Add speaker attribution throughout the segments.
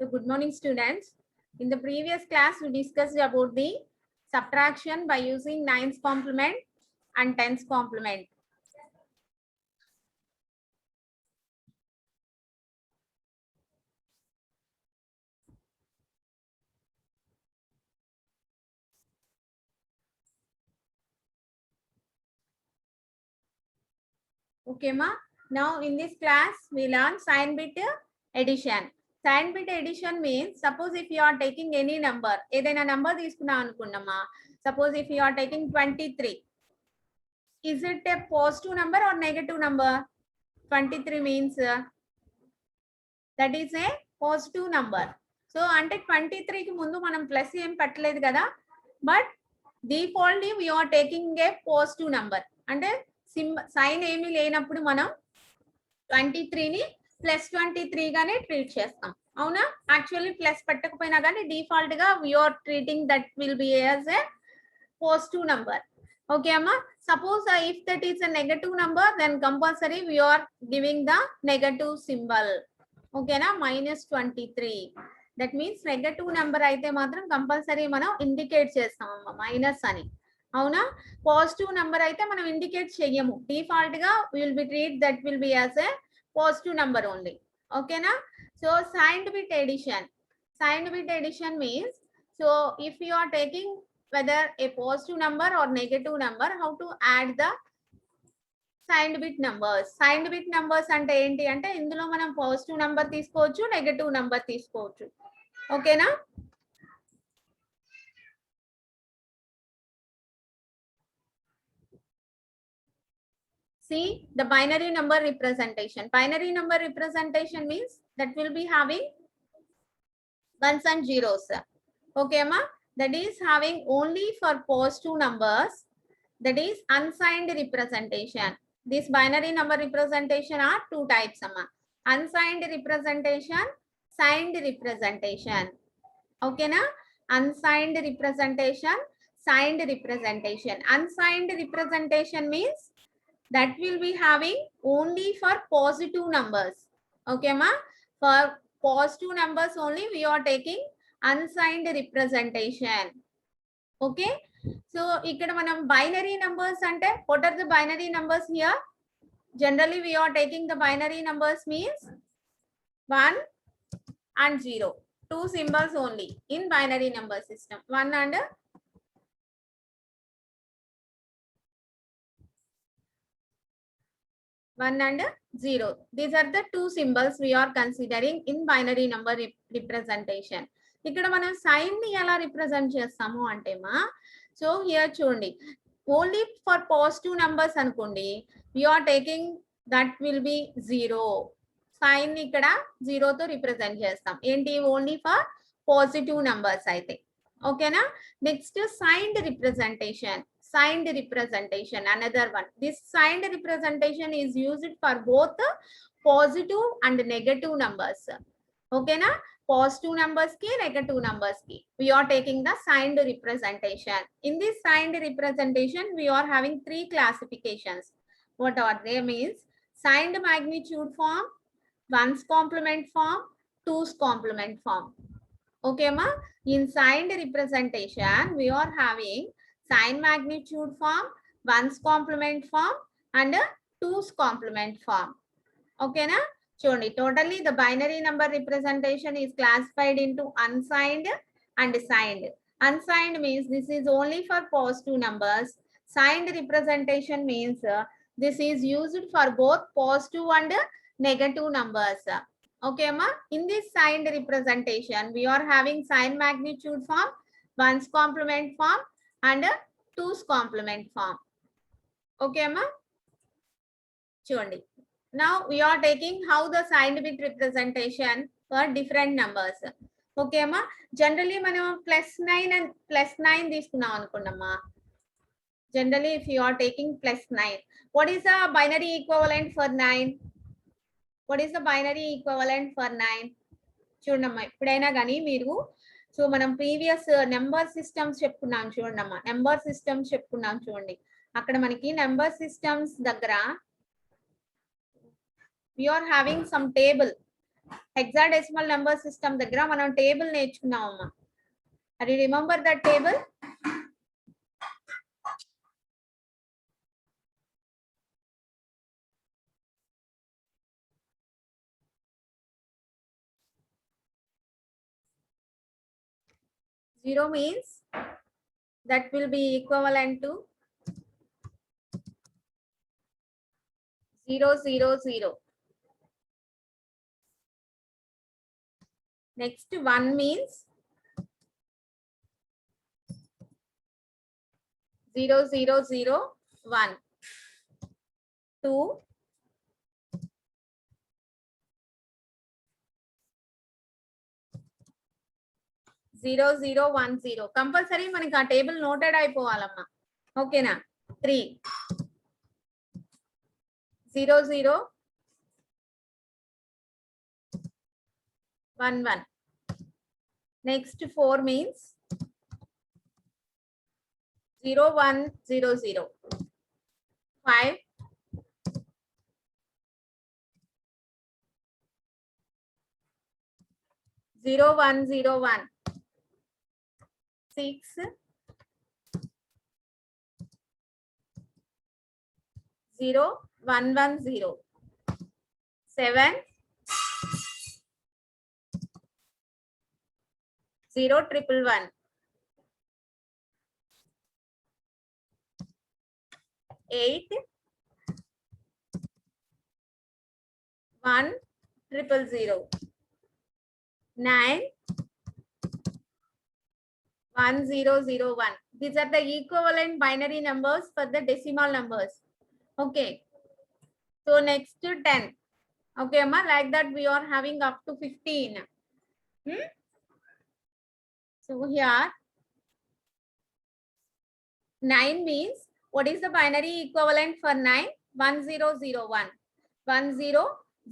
Speaker 1: So good morning, students. In the previous class, we discussed about the subtraction by using 9's complement and 10's complement. Okay, ma. Now in this class, we learn sign bit addition. Sign bit addition means, suppose if you are taking any number, ఏదైనా number తీసుకున్నాం అనుకున్నామా. Suppose if you are taking 23, is it a positive number or negative number? 23 means that is a positive number. So అంటే 23 కి ముందు మనం plus ఏం పెట్టలేదు కదా, but defaultly we are taking a positive number. అంటే సైన్ ఏమీ లేనప్పుడు మనం 23 ని +23 గానే ట్రీట్ చేస్తాం. అవునా? యాక్చువల్లీ ప్లస్ పెట్టకపోయినా కానీ డిఫాల్ట్ గా we are treating that will be as a positive number. Okay, amma. Suppose if that is a negative number, then compulsory we are giving the negative symbol. Okay na, -23. That means negative number అయితే మాత్రం compulsory మనం indicate చేస్తాం అమ్మ minus అని. అవునా? Positive number అయితే మనం indicate చెయ్యము. డిఫాల్ట్ గా will be treat that will be as a positive number only. ఓకేనా? So signed bit addition. Signed bit addition means, so if you are taking whether a positive number or negative number, how to add the signed bit numbers. Signed bit numbers అంటే ఏంటి అంటే ఇందులో మనం positive number తీసుకోవచ్చు, negative number తీసుకోవచ్చు. ఓకేనా? See the binary number representation. Binary number representation means that will be having ones and zeros. Okay, ma? That is having only for positive numbers. That is unsigned representation. This binary number representation are two types, amma. Unsigned representation, signed representation. Okay na? Unsigned representation, signed representation. Unsigned representation means that will be having only for positive numbers. Okay ma? For positive numbers only we are taking unsigned representation. Okay? So ఇక్కడ మనం binary numbers అంటే what are the binary numbers here? Generally we are taking the binary numbers means 1 and 0. Two symbols only in binary number system. 1 and 0. These are the two symbols we are considering in binary number representation. ఇక్కడ మనం sign ని ఎలా represent చేస్తాము అంటే మా, so here చూడండి, only for positive numbers అనుకోండి, we are taking that will be 0. Sign ని ఇక్కడ 0 తో రిప్రజెంట్ చేస్తాం. ఏంటి? ఓన్లీ ఫర్ పాజిటివ్ నంబర్స్ అయితే. ఓకేనా? Next signed representation. Signed representation, another one. This signed representation is used for both positive and negative numbers. Okay na? Positive numbers ki, negative numbers ki, we are taking the signed representation. In this signed representation we are having three classifications. What are they? Means signed magnitude form, 1's complement form, 2's complement form. Okay ma? In signed representation we are having sign magnitude form, 1's complement form and 2's complement form. Okay na? Chudi, totally the binary number representation is classified into unsigned and signed. Unsigned means this is only for positive numbers. Signed representation means this is used for both positive and negative numbers. Okay ma? In this signed representation we are having sign magnitude form, 1's complement form and 2's complement form. Okay ma? Chudi. Now we are taking how the signed bit representation for different numbers. Okay ma? Generally మనం +9 and +9 తీసుకున్నాం అనుకున్నామా. Generally if you are taking +9, what is the binary equivalent for 9? What is the binary equivalent for 9? చూడమ్మా, ఎప్పుడైనా కానీ మీరు, so మనం previous number systems చెప్పుకున్నాం చూడమ్మా, number systems చెప్పుకున్నాం చూడండి. అక్కడ మనకి నెంబర్ సిస్టమ్స్ దగ్గర we are having some table. Hexadecimal number system దగ్గర మనం టేబుల్ నేర్చుకున్నామమ్మా. అది remember that table? Zero means that will be equivalent to 0, 0, 0. Next 1 means 0, 0, 0, 1. 2, 0, 0, 1, 0. Compulsory మనకి ఆ టేబుల్ నోటెడ్ అయిపోవాలమ్మా. ఓకేనా? 3, 0, 0, 1, 1. Next 4 means 0, 1, 0, 0. 5, 0, 1, 0, 1. 6, 0, 1, 1, 0. 7, 0, 1, 1. 8, 1, 0, 0. 9, 1, 0, 0, 1. These are the equivalent binary numbers for the decimal numbers. Okay. So next to 10. Okay, Amma, like that we are having up to 15. So here 9 means what is the binary equivalent for 9? 1, 0, 0, 1. 1, 0,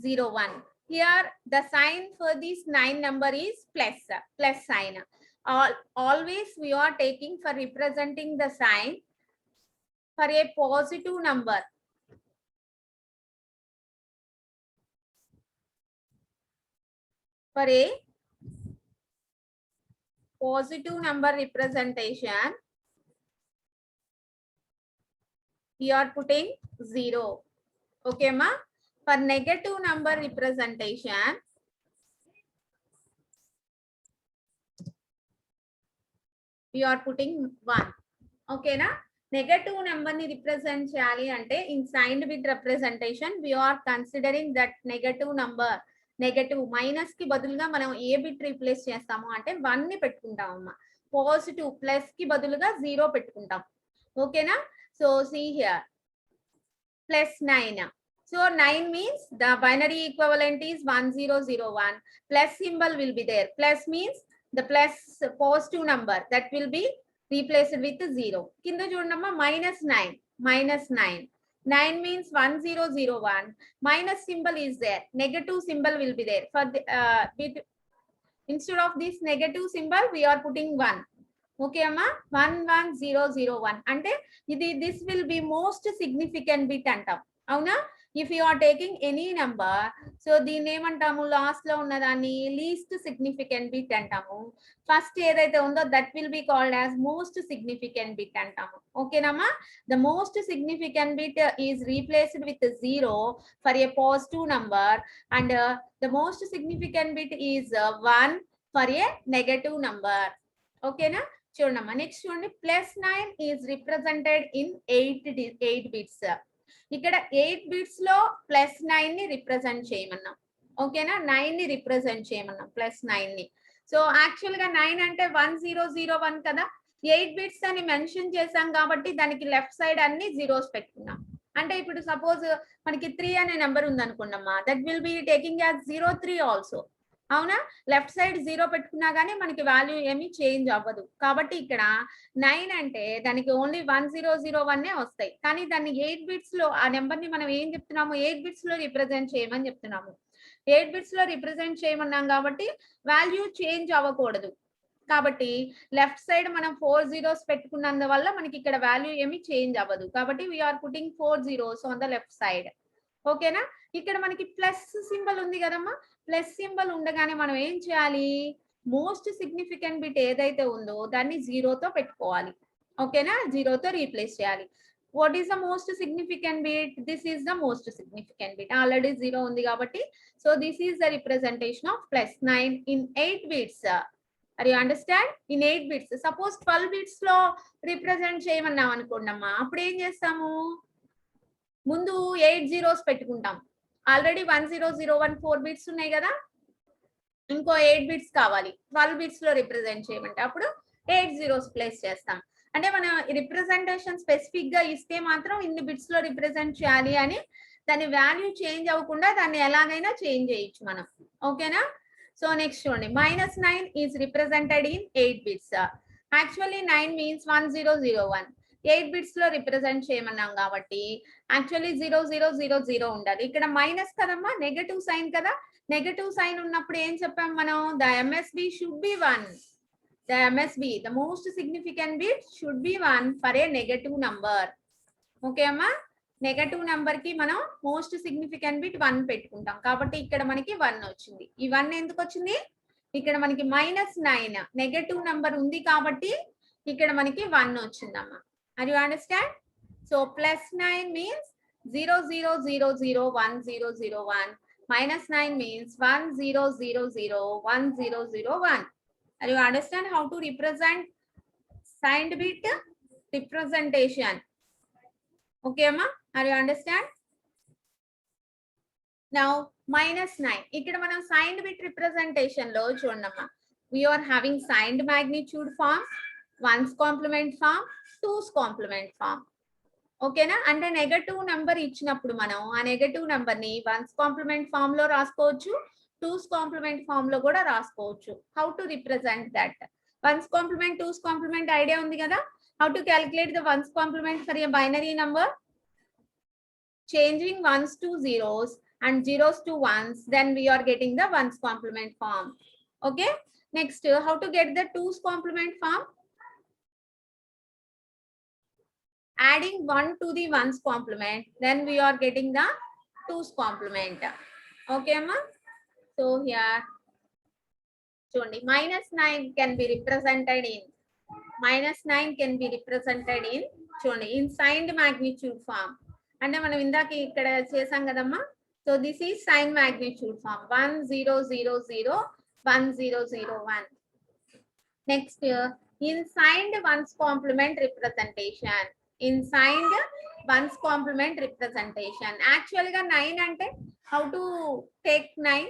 Speaker 1: 0, 1. Here the sign for this 9 number is plus sign. Always we are taking for representing the sign for a positive number. For a positive number representation, we are putting 0. Okay, ma? For negative number representation, we are putting 1. Okay, na? Negative number ni represent cheyali ante in signed with representation, we are considering that negative number. Negative minus కి బదులుగా మనం ఏ bit replace చేస్తాము అంటే 1 ని పెట్టుకుంటాం అమ్మా. Positive plus కి బదులుగా 0 పెట్టుకుంటాం. ఓకేనా? So see here +9. So 9 means the binary equivalent is 1001. Plus symbol will be there. Plus means the plus positive number that will be replaced with 0. Kinda chudamma -9. -9. 9 means 1001. Minus symbol is there. Negative symbol will be there. For the, instead of this negative symbol, we are putting 1. Okay, amma? 11001. Ante this will be most significant bit antam. Avuna? If you are taking any number, so దీన్ని ఏమంటాము last లో ఉన్నదాన్ని least significant bit అంటాము. First ఏదైతే ఉందో that will be called as most significant bit అంటాము. ఓకేనమ్మా? The most significant bit is replaced with 0 for a positive number and the most significant bit is 1 for A negative number. ఓకేనా? చూడమ్మా next చూడండి +9 is represented in 8 bits. ఇక్కడ 8 bits లో +9 ని represent చేయమన్నాం. ఓకేనా? 9 ని రిప్రజెంట్ చేయమన్నాం +9 ని. సో యాక్చువల్ గా 9 అంటే 1001 కదా. 8 బిట్స్ అని మెన్షన్ చేసాం కాబట్టి దానికి లెఫ్ట్ సైడ్ అన్ని జీరోస్ పెట్టుకున్నాం. అంటే ఇప్పుడు సపోజ్ మనకి 3 అనే నెంబర్ ఉంది అనుకున్నామా, that will be taking as 03 also. అవునా? లెఫ్ట్ సైడ్ 0 పెట్టుకున్నా గానీ మనకి వాల్యూ ఏమి చేంజ్ అవ్వదు. కాబట్టి ఇక్కడ 9 అంటే దానికి ఓన్లీ 1001 వస్తాయి. కానీ దాన్ని 8 బిట్స్ లో ఆ నెంబర్ ని మనం ఏం చెప్తున్నాము, 8 బిట్స్ లో రిప్రజెంట్ చేయమని చెప్తున్నాము. 8 బిట్స్ లో రిప్రజెంట్ చేయమన్నాం కాబట్టి వాల్యూ చేంజ్ అవ్వకూడదు. కాబట్టి లెఫ్ట్ సైడ్ మనం 4 zeros పెట్టుకున్నందువల్ల మనకి ఇక్కడ వాల్యూ ఏమి చేంజ్ అవ్వదు. కాబట్టి we are putting 4 zeros on the left side. ఓకేనా? ఇక్కడ మనకి ప్లస్ సింబల్ ఉంది కదమ్మా, ప్లస్ సింబల్ ఉండగానే మనం ఏం చేయాలి, మోస్ట్ సిగ్నిఫికెంట్ బిట్ ఏదైతే ఉందో దాన్ని జీరోతో పెట్టుకోవాలి. ఓకేనా, జీరోతో రీప్లేస్ చేయాలి. What is the most significant bit? This is the most significant bit. Already zero ఉంది కాబట్టి, so this is the representation of +9 in 8 bits. Are you understand? In 8 bits. Suppose 12 bits లో రిప్రజెంట్ చేయమన్నాం అనుకోండమ్మా, అప్పుడు ఏం చేస్తాము, ముందు 8 జీరోస్ పెట్టుకుంటాం. ఆల్రెడీ 10014 4 బిట్స్ ఉన్నాయి కదా, ఇంకో 8 బిట్స్ కావాలి 12 బిట్స్ లో రిప్రజెంట్ చేయమంటే, అప్పుడు 8 జీరోస్ ప్లేస్ చేస్తాం. అంటే మనం రిప్రజెంటేషన్ స్పెసిఫిక్ గా ఇస్తే మాత్రం ఇన్ని బిట్స్ లో రిప్రజెంట్ చేయాలి అని దాని వాల్యూ చేంజ్ అవ్వకుండా దాన్ని ఎలాగైనా చేంజ్ చేయొచ్చు మనం. ఓకేనా? సో నెక్స్ట్ చూడండి, -9 is represented in 8 bits. Actually 9 means 1001. 8 bits లో రిప్రజెంట్ చేయమన్నాం కాబట్టి యాక్చువల్లీ 0000 ఉండాలి. ఇక్కడ మైనస్ కదమ్మా, నెగటివ్ సైన్ కదా. నెగటివ్ సైన్ ఉన్నప్పుడు ఏం చెప్పాం మనం, the MSB should be 1. The MSB, the most significant bit should be 1 for a negative number. Okay అమ్మా, నెగటివ్ నంబర్ కి మనం మోస్ట్ సిగ్నిఫికెంట్ బిట్ 1 పెట్టుకుంటాం కాబట్టి ఇక్కడ మనకి 1 వచ్చింది. ఈ 1 ఎందుకు వచ్చింది, ఇక్కడ మనకి -9 నెగటివ్ నంబర్ ఉంది కాబట్టి ఇక్కడ మనకి 1 వచ్చిందమ్మా. Are you understand? So +9 means 00001001. -9 means 10001001. Are you understand how to represent signed bit representation? Okay amma, are you understand? Now -9 ఇక్కడ మనం signed bit representation లో చూడమ్మా, we are having signed magnitude form, 1's complement form, 2's complement form. ఓకేనా? అంటే negative number ఇచ్చినప్పుడు మనం ఆ negative number ని 1's complement ఫామ్ లో రాసుకోవచ్చు, 2's complement ఫామ్ లో కూడా రాసుకోవచ్చు. How to represent that? 1's complement 2's complement idea ఉంది కదా. How to calculate the 1's complement for a binary number? Changing 1's to 0's and 0's to 1's, then we are getting the 1's complement form. Okay, next how to get the 2's complement form? Adding 1 to the 1's complement, then we are getting the 2's complement. Okay amma, so here చూడండి, -9 can be represented in చూడండి in signed magnitude form. అంటే మనం ఇందాక ఇక్కడ చేసాం కదమ్మా. So this is sign magnitude form 10001001. Next in signed 1's complement representation. ఇన్ signed 1's complement representation, actual గా 9 అంటే how to take 9?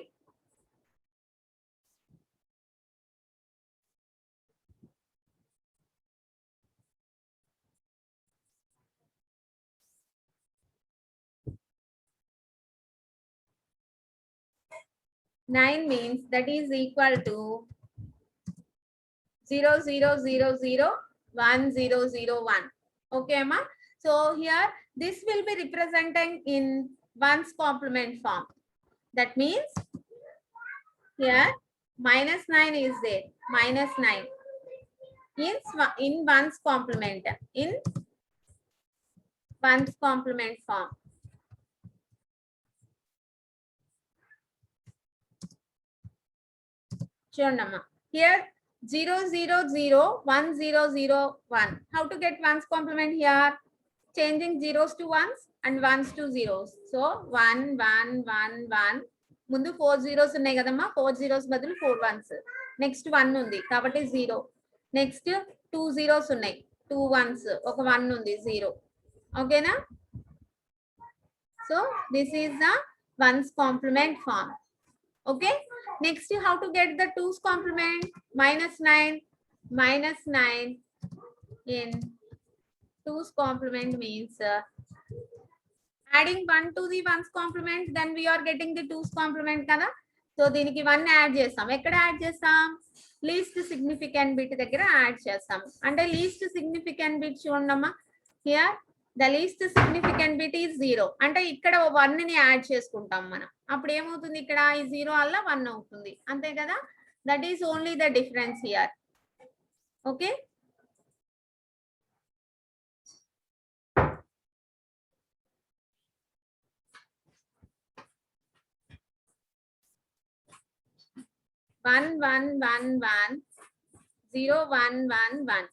Speaker 1: Nine means that is equal to 00001001. Okay amma, so here this will be representing in 1's complement form. That means here -9 is there, -9 in 1's complement, in 1's complement form. చూడమ్మా, here 00011001. How to get 1's complement here? Changing 0's to 1's and 1's to 0's. So 1 1 1 1, ముందు 4 zeros ఉన్నాయి కదమ్మా, 4 zeros బదులు 4 1's. Next 1 ఉంది కాబట్టి 0. Next 2 zeros ఉన్నాయి, 2 1's, ఒక 1 ఉంది, 0. ఓకేనా? So this is the 1's complement form. Okay, next how to get the 2's complement? -9 in 2's complement means adding 1 to the 1's complement, then we are getting the 2's complement కదా. So దీనికి 1 add చేస్తాం. ఎక్కడ add చేస్తాం? Least significant bit దగ్గర add చేస్తాం. అంటే least significant bit చూడమ్మా, here the least significant bit is 0. అంటే ఇక్కడ 1 ని యాడ్ చేసుకుంటాం మనం. అప్పుడు ఏమవుతుంది, ఇక్కడ ఈ 0 వల్ల 1 అవుతుంది, అంతే కదా. That is only the difference here. Okay, 1 1 1 1 0 1 1 1.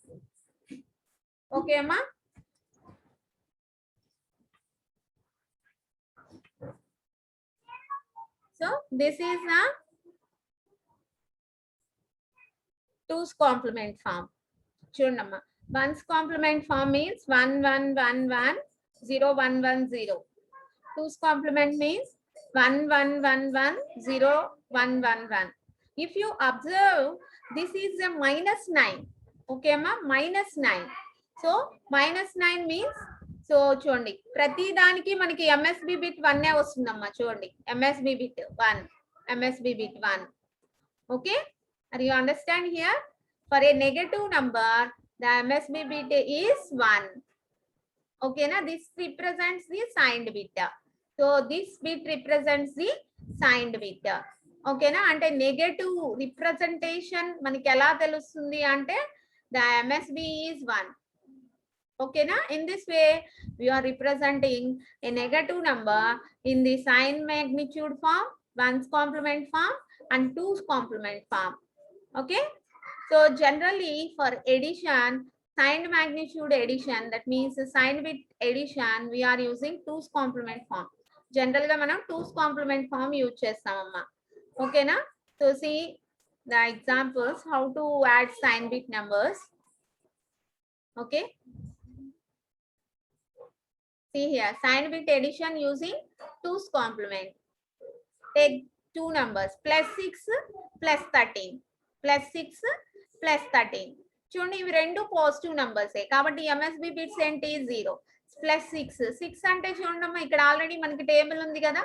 Speaker 1: Okay amma. So this is a 2's complement form. చూడమ్మా 1's complement form means 1 1 1 1 0 1 1 0. 2's complement means 1 1 1 1 0 1 1 1. If you observe, this is a minus 9. Okay amma, minus 9. So minus 9 means, so చూడండి ప్రతి దానికి మనకి MSB bit 1 వస్తుందమ్మా. చూడండి MSB bit 1, MSB bit 1. Okay, are you understand here? For a negative number, the MSB bit is 1. Okay na, this represents the signed bit. So this bit represents the signed bit. Okay na, ante negative representation maniki ela telustundi ante the MSB is 1. Okay na, in this way we are representing a negative number in the sign magnitude form, 1's complement form and 2's complement form. Okay, so generally for addition, signed magnitude addition, that means signed bit addition, we are using 2's complement form. Generally ga manam 2's complement form use chestam amma. Okay na, so see the examples how to add signed bit numbers. Okay, see here, signed bit addition using 2's complement. Take two numbers, plus 6 plus 13, plus 6 plus 13. చూడండి ఇవి రెండు positive నంబర్సే కాబట్టి MSB bits ఏంటి 0 plus 6. 6 అంటే చూడండి ఇక్కడ already మనకి table ఉంది కదా.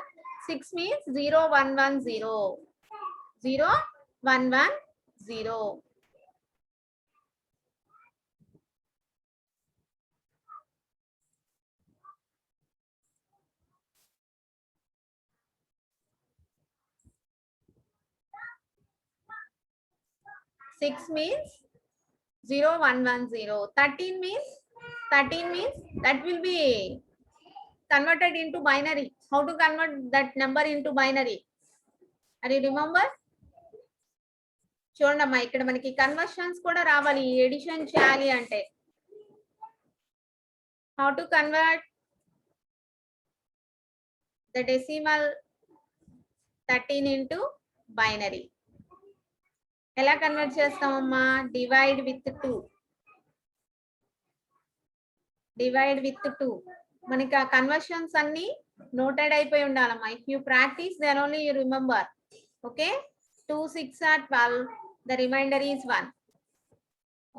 Speaker 1: 6 means 0 1 1 0, 0 1 1 0. Six means 0 1 1 0. 13 means that will be converted into binary. How to convert that number into binary? Are you remember? చూడండమ్మా ఇక్కడ మనకి కన్వర్షన్స్ కూడా రావాలి ఎడిషన్ చేయాలి అంటే. How to convert the decimal 13 into binary? ఎలా కన్వర్ట్ చేస్తామమ్మా? Divide with 2. Divide with 2. మనకి ఆ కన్వర్షన్స్ అన్ని నోటెడ్ అయిపోయి ఉండాలమ్మా. If you practice then only you remember. Okay, 2 6 are 12, the remainder is 1.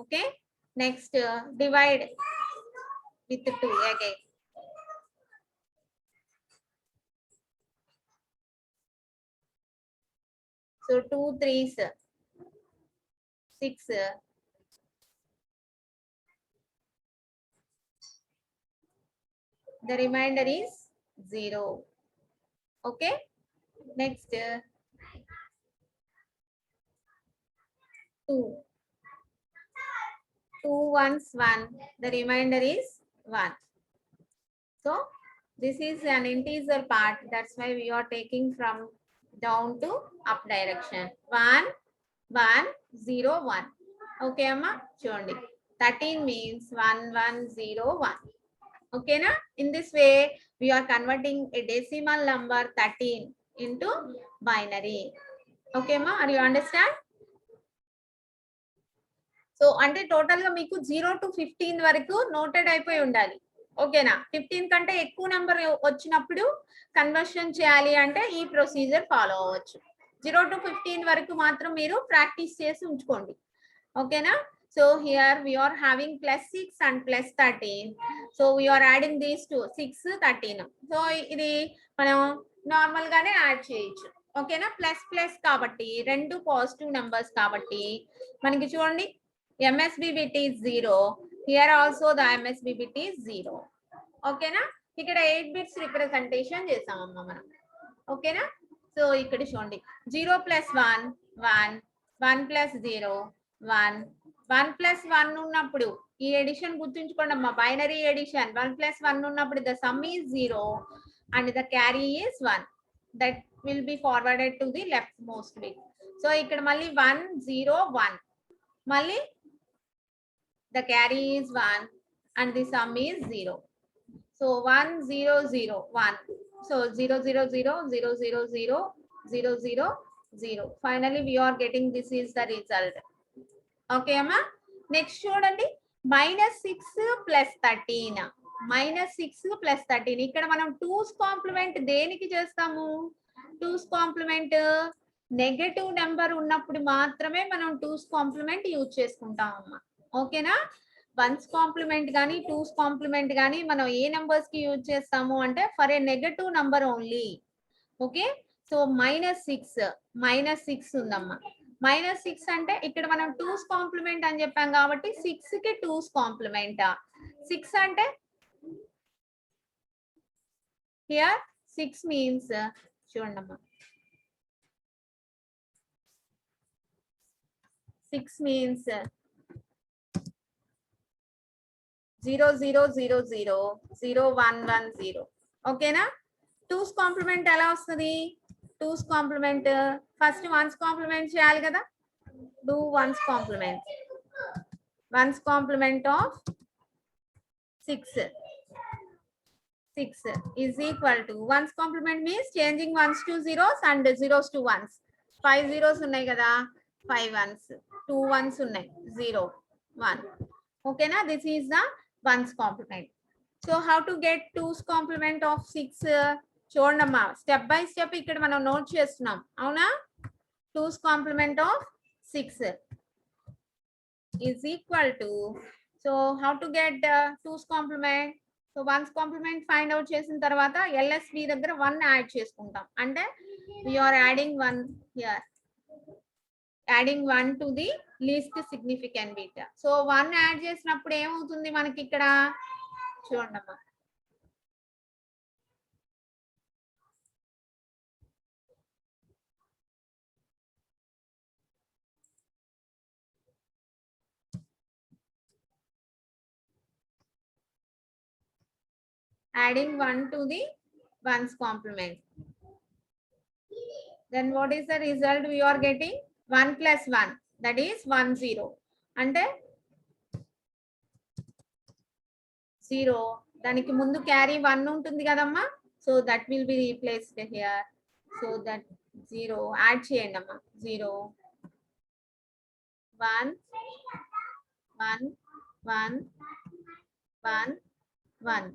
Speaker 1: Okay, next divide with 2 again. So 2 3s 6, the remainder is 0. Okay, next 2 1s 1, the remainder is 1. So this is an integer part, that's why we are taking from down to up direction. 1 1 0 1. Okay amma, చూడండి 13 means 1 1 0 1. Okay na, in this way we are converting a decimal number 13 into binary. Okay ma, are you understand? So అంటే total గా మీకు 0 to 15 వరకు noted అయిపోయి ఉండాలి. ఓకేనా, 15 కంటే ఎక్కువ నెంబర్ వచ్చినప్పుడు కన్వర్షన్ చేయాలి అంటే ఈ ప్రొసీజర్ ఫాలో అవ్వచ్చు. 0 to 15 వరకు మాత్రం మీరు ప్రాక్టీస్ చేసి ఉంచుకోండి. ఓకేనా, so here we are having plus 6 and plus 13. So we are adding these two, 6 13. So ఇది మనం నార్మల్ గానే యాడ్ చేయొచ్చు. ఓకేనా, ప్లస్ ప్లస్ కాబట్టి రెండు పాజిటివ్ నెంబర్స్ కాబట్టి మనకి చూడండి MSB bit is 0. Here also the MSB bit is 0. ఓకేనా, ఇక్కడ 8 బిట్స్ రిప్రజెంటేషన్ చేసామమ్మా మనం. ఓకేనా, సో ఇక్కడ చూడండి 0 + 1 1, 1 + 0 1, 1 + 1 ఉన్నప్పుడు ఈ ఎడిషన్ గుర్తుంచుకోండి అమ్మా, బైనరీ ఎడిషన్. 1 + 1 ఉన్నప్పుడు the sum is 0 and the carry is 1. That will be forwarded to the leftmost bit. So ఇక్కడ మళ్ళీ 1 0 1 మళ్ళీ the carry is 1 and the sum is 0. So 1 0 0 1. So 0 0 0 0 0 0 0 0 0. Finally we are getting this is the result. Okay amma. Next చూడండి -6 + 13. -6 + 13 ఇక్కడ మనం 2's complement దేనికి చేస్తాము? 2's complement negative number ఉన్నప్పుడు మాత్రమే మనం 2's కాంప్లిమెంట్ యూజ్ చేసుకుంటాం అమ్మా. ఓకేనా? 1's కాంప్లిమెంట్ కానీ 2's కాంప్లిమెంట్ కానీ మనం ఏ నెంబర్స్ కి యూజ్ చేస్తాము అంటే for A negative number only. Okay, so -6 ఉందమ్మా. -6 అంటే ఇక్కడ మనం 2's కాంప్లిమెంట్ అని చెప్పాం కాబట్టి 6 కి 2's కాంప్లిమెంట్. 6 అంటే హియర్ 6 మీన్స్ చూడండమ్మా, 6 means 0 0 0 0 0 1 1 0. ఓకేనా? 2's కాంప్లిమెంట్ ఎలా వస్తుంది? 2's complement first 1's complement చేయాలి కదా. Do 1's complement. 1's complement of 6 is equal to 1's complement means changing 1's to 0s and 0s to 1s. 5 zeros ఉన్నాయి కదా, 5 1s, 2 1s ఉన్నాయి, 0 1. ఓకేనా? This is the 1's complement. So how to get 2's complement of 6? చూడమ్మా, step by step ఇక్కడ మనం note చేస్తున్నాం. అవునా? 2's complement of 6 is equal to, so how to get 2's complement? So 1's complement find out చేసిన తర్వాత LSB దగ్గర 1 add చేసుకుంటాం. అంటే we are adding 1 here, adding 1 to the least significant bit. So 1 add చేసినప్పుడు ఏమవుతుంది మనకి ఇక్కడ చూడమ్మా, adding 1 to the 1's complement. Then what is the result we are getting? 1 plus 1, that is 1 0. అంటే 0 దానికి ముందు క్యారీ 1 ఉంటుంది కదమ్మా. So that will be replaced here. So that 0 add చేయండి అమ్మా. 0 1 1 1 1 1.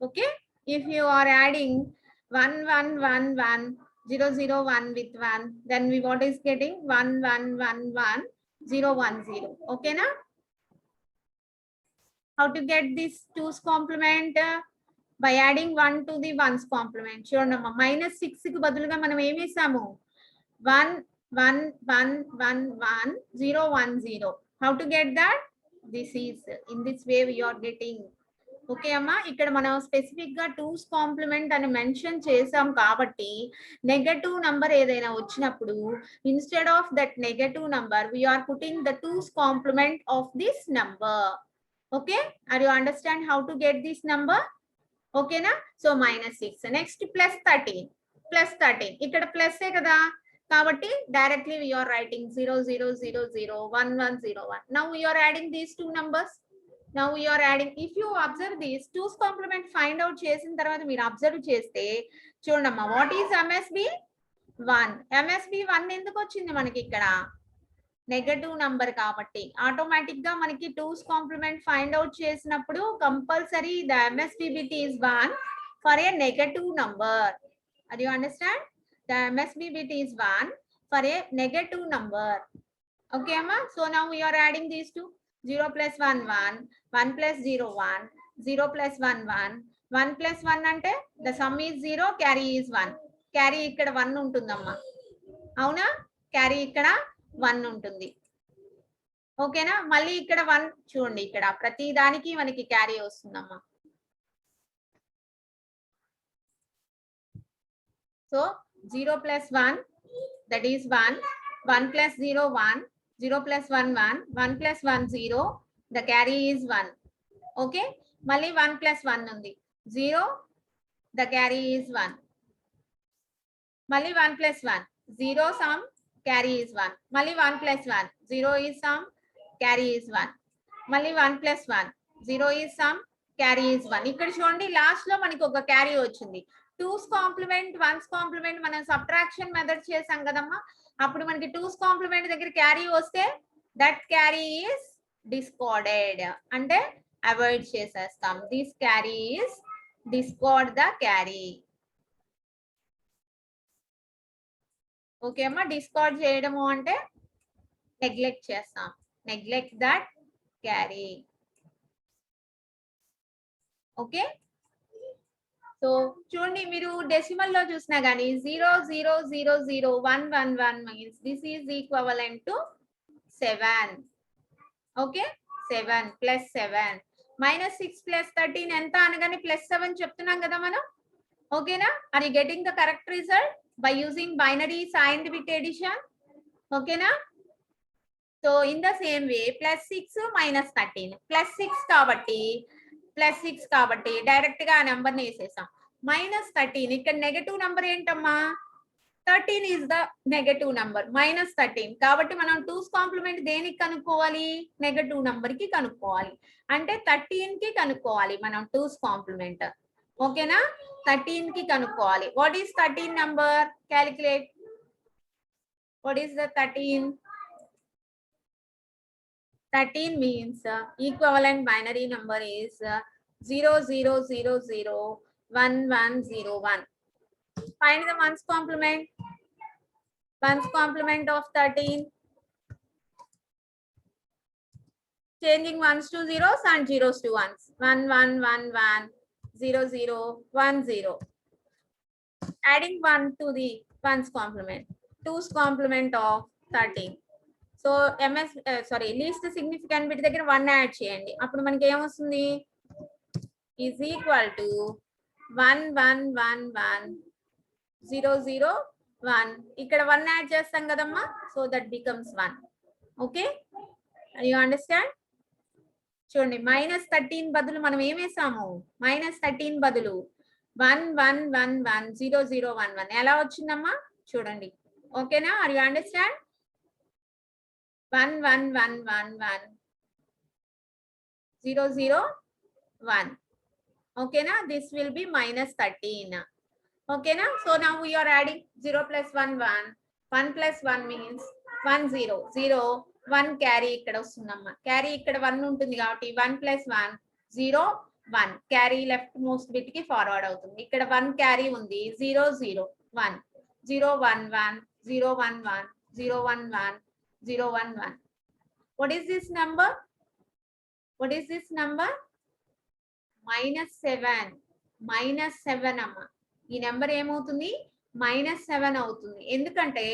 Speaker 1: Okay, if you are adding 1 1 1 1 0 0 1 with 1, then we what is getting 1 1 1 1 0 1 0. Okay na? How to get this 2's complement? By adding 1 to the 1's complement. చూడమ్మా, -6 కి బదులుగా మనం ఏమి వేసాము? 1 1 1 1 1 0 1 0. How to get that? This is in this way we are getting. Okay అమ్మా, ఇక్కడ మనం specific గా 2's కాంప్లిమెంట్ అని మెన్షన్ చేసాం కాబట్టి నెగటివ్ నంబర్ ఏదైనా వచ్చినప్పుడు instead of that negative number we are putting the 2's complement of this number. Okay, are you understand how to get this number? ఓకేనా? సో -6. నెక్స్ట్ +13 ఇక్కడ ప్లస్ ఏ కదా కాబట్టి directly we are writing 0 0 0 0 1 1 0 1. Now we are adding these 2 numbers. Now we are adding, if you observe these 2's complement find out చేసిన తర్వాత మీరు observe చేస్తే చూడమ్మా, వాట్ ఈస్ MSB 1. MSB 1 ఎందుకు వచ్చింది మనకి? ఇక్కడ నెగటివ్ నంబర్ కాబట్టి ఆటోమేటిక్ గా మనకి 2's complement find out చేసినప్పుడు compulsory the MSB bit is 1 for a negative number. Do you understand? The MSB bit is 1 for a negative number. Okay amma, so now we are adding these two. 0 plus 1 1, 1 plus 0 1, 0 plus 1 1, 1 plus 1 అంటే the sum is 0, carry is 1. Carry ఇక్కడ 1 ఉంటుందమ్మా. అవునా? Carry ఇక్కడ 1 ఉంటుంది. ఓకేనా? మళ్ళీ ఇక్కడ 1 చూడండి, ఇక్కడ ప్రతి దానికి మనకి క్యారీ వస్తుందమ్మా. So 0 plus 1 that is 1, 1 plus 0 1, 0 plus 1 1, 1 plus 1 0, the carry is 1. Okay, మళ్ళీ 1 plus 1 ఉంది, 0 the carry is 1. Mali 1 plus 1, 0 sum, carry is 1. Mali 1 plus 1, 0 is sum, carry is 1. Mali 1 plus 1, 0 is sum, carry is 1. ఇక్కడ చూడండి last లో మనకి ఒక carry వచ్చింది. 2's complement 1's complement మనం subtraction method చేసాం కదమ్మా. అప్పుడు మనకి 2's కాంప్లిమెంట్ దగ్గర క్యారీ వస్తే దట్ క్యారీ ఈస్ డిస్కార్డెడ్ అంటే అవాయిడ్ చేసేస్తాం. This carry is discard the carry. Okay అమ్మా, డిస్కార్డ్ చేయడము అంటే నెగ్లెక్ట్ చేస్తాం. Neglect that carry. Okay, so చూడండి మీరు డెసిమల్ లో చూసినా గానీ 0000111 means this is equivalent to 7. Okay, 7 plus 7 minus 6 plus 13 ఎంత అనగానే +7 చెప్తున్నాం కదా మనం. ఓకేనా, are you getting the correct result by using binary signed bit addition? Okay na? So in the same way +6 minus 13 +6 కాబట్టి డైరెక్ట్ గా ఆ నెంబర్ ని వేసేసాం. -13 ఇక్కడ నెగటివ్ నెంబర్ ఏంటమ్మా? 13 is the నెగటివ్ నెంబర్. -13 కాబట్టి మనం 2's కాంప్లిమెంట్ దేనికి కనుక్కోవాలి? నెగటివ్ నెంబర్ కి కనుక్కోవాలి. అంటే 13 కి కనుక్కోవాలి మనం 2's కాంప్లిమెంట్. ఓకేనా, 13 కి కనుక్కోవాలి. What is 13 number? Calculate. What is the 13? 13 means equivalent binary number is 00001101. Find the 1's complement. 1's complement of 13. Changing 1's to 0s and 0s to 1s. 1111. 0010. Adding 1 to the 1's complement. 2's complement of 13. So least significant bit దగ్గర 1 add చేయండి. అప్పుడు మనకి ఏమొస్తుంది? Is equal to 11110001. ఇక్కడ 1 add చేస్తాం కదమ్మా. So that becomes 1. Okay, you understand? చూడండి -13 బదులు మనం ఏం వేసాము? -13 బదులు 11110011 ఎలా వచ్చిందమ్మా చూడండి. ఓకేనా, ఆర్ యు అండర్స్టాండ్? 11111001. ఓకేనా, దిస్ విల్ బి -13. ఓకేనా, so now we are adding 0 + 1 1. 1 + 1 means 1 0 0 1 carry ఇక్కడ వస్తుందమ్మా. క్యారీ ఇక్కడ 1 ఉంటుంది కాబట్టి 1 + 1 0 1 క్యారీ లెఫ్ట్ మోస్ట్ బిట్ కి ఫార్వర్డ్ అవుతుంది. ఇక్కడ 1 క్యారీ ఉంది. 0 0 1 0 1 1 0 1 1 0 1 1 0 1 1. What is this number? What is this number? -7. -7 అమ్మా. ఈ నెంబర్ ఏమవుతుంది? -7 అవుతుంది. ఎందుకంటే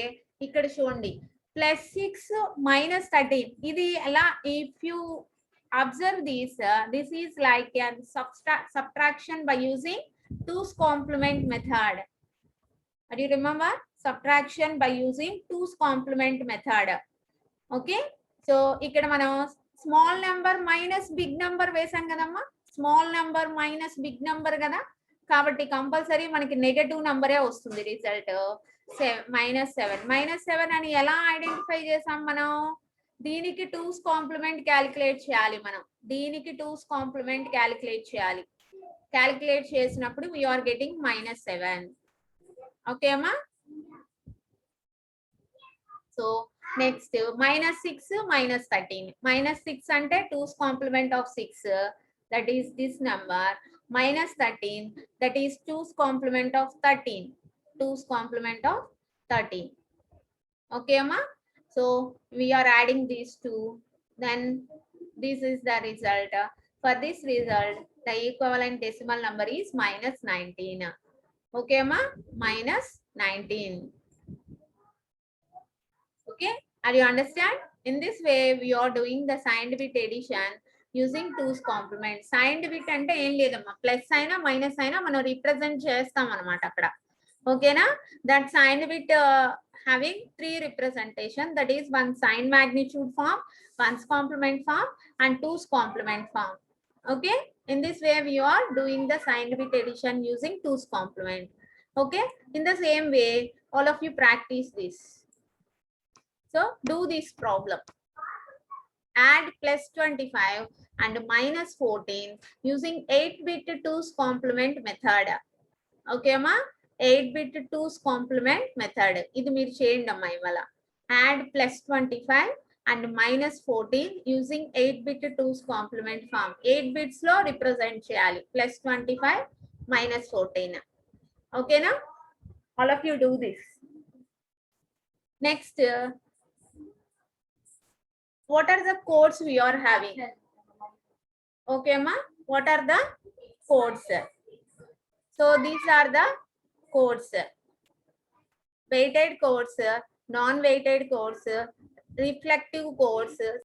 Speaker 1: ఇక్కడ చూడండి +6 -13 ఇది ఎలా? If you observe this, this is like a subtraction by using 2's complement method. Do you remember? Subtraction by using 2's complement method. Okay, so ఇక్కడ మనం small number minus big number వేసాం కదమ్మా. Small number minus big number కదా, కాబట్టి compulsory మనకి negative నెంబరే వస్తుంది result. -7 అని ఎలా ఐడెంటిఫై చేసాం మనం? దీనికి 2's కాంప్లిమెంట్ క్యాలిక్యులేట్ చేయాలి మనం. దీనికి 2's కాంప్లిమెంట్ క్యాలిక్యులేట్ చేయాలి. క్యాలిక్యులేట్ చేసినప్పుడు we are getting -7. ఓకే అమ్మా. So next -6 -13. -6 అంటే 2's complement of 6, that is this number. -13, that is 2's complement of 13. 2's complement of 13. Okay amma, so we are adding these two, then this is the result. For this result the equivalent decimal number is -19. Okay amma, -19. Okay, are you understand? In this way we are doing the signed bit addition using 2's complement. Signed bit అంటే ఏం లేదమ్మా, plus అయినా minus అయినా మనం represent చేస్తాం అన్నమాట అక్కడ. ఓకేనా, that signed bit having 3 representation, that is one sign magnitude form, 1's complement form and 2's complement form. Okay, In this way, we are doing the signed bit addition using 2's complement. Okay. In the same way, all of you practice this. So do this problem. Add plus 25 and minus 14 using 8-bit 2's complement method. Okay, ma? 8-bit 2's complement method. ఇది మీరు చేయండి అమ్మా ఇవాళ. Add plus 25 and minus 14 using 8-bit 2's complement form. 8 bits లో represent చేయాలి. Plus 25 minus 14. Okay, na? All of you do this. Next, what are the codes we are having? Okay, ma? What are the codes? So these are the codes. Weighted codes, non-weighted codes, reflective codes,